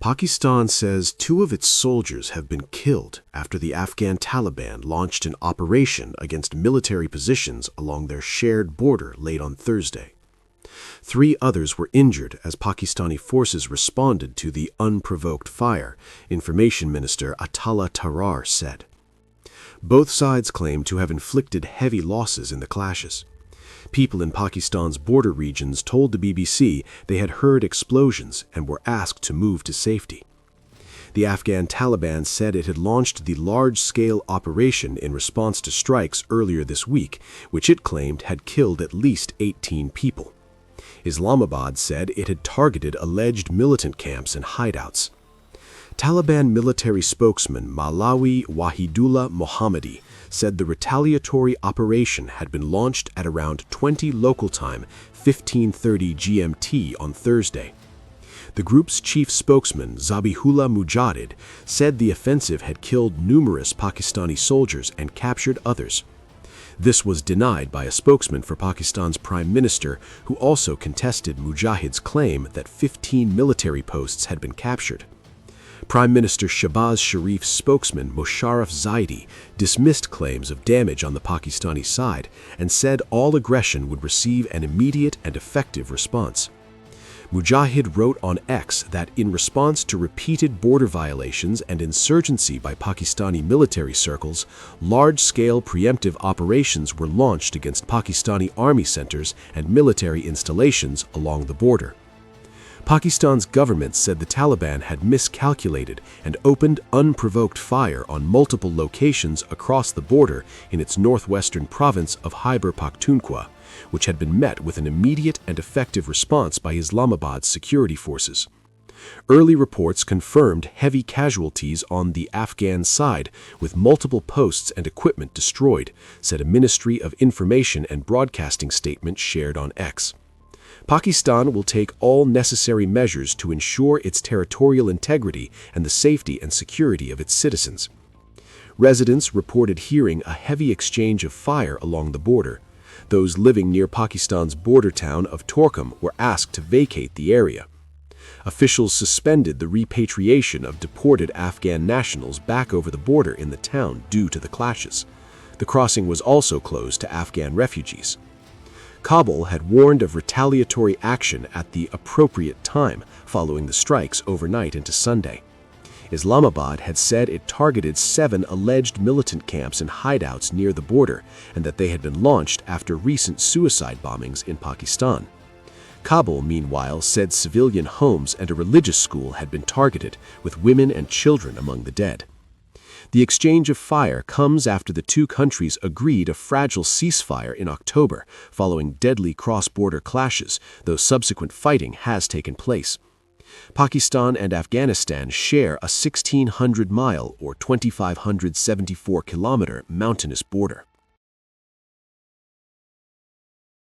Pakistan says 2 of its soldiers have been killed after the Afghan Taliban launched an operation against military positions along their shared border late on Thursday. 3 others were injured as Pakistani forces responded to the unprovoked fire, Information Minister Atala Tarar said. Both sides claim to have inflicted heavy losses in the clashes. People in Pakistan's border regions told the BBC they had heard explosions and were asked to move to safety. The Afghan Taliban said it had launched the large-scale operation in response to strikes earlier this week, which it claimed had killed at least 18 people. Islamabad said it had targeted alleged militant camps and hideouts. Taliban military spokesman Malawi Wahidullah Mohammadi said the retaliatory operation had been launched at around 20 local time, 15:30 GMT on Thursday. The group's chief spokesman, Zabihullah Mujahid, said the offensive had killed numerous Pakistani soldiers and captured others. This was denied by a spokesman for Pakistan's prime minister, who also contested Mujahid's claim that 15 military posts had been captured. Prime Minister Shehbaz Sharif's spokesman Musharraf Zaidi dismissed claims of damage on the Pakistani side and said all aggression would receive an immediate and effective response. Mujahid wrote on X that in response to repeated border violations and insurgency by Pakistani military circles, large-scale preemptive operations were launched against Pakistani army centers and military installations along the border. Pakistan's government said the Taliban had miscalculated and opened unprovoked fire on multiple locations across the border in its northwestern province of Khyber Pakhtunkhwa, which had been met with an immediate and effective response by Islamabad's security forces. Early reports confirmed heavy casualties on the Afghan side, with multiple posts and equipment destroyed, said a Ministry of Information and Broadcasting statement shared on X. Pakistan will take all necessary measures to ensure its territorial integrity and the safety and security of its citizens. Residents reported hearing a heavy exchange of fire along the border. Those living near Pakistan's border town of Torkham were asked to vacate the area. Officials suspended the repatriation of deported Afghan nationals back over the border in the town due to the clashes. The crossing was also closed to Afghan refugees. Kabul had warned of retaliatory action at the appropriate time following the strikes overnight into Sunday. Islamabad had said it targeted 7 alleged militant camps and hideouts near the border and that they had been launched after recent suicide bombings in Pakistan. Kabul, meanwhile, said civilian homes and a religious school had been targeted, with women and children among the dead. The exchange of fire comes after the 2 countries agreed a fragile ceasefire in October, following deadly cross-border clashes, though subsequent fighting has taken place. Pakistan and Afghanistan share a 1,600-mile or 2,574-kilometer mountainous border.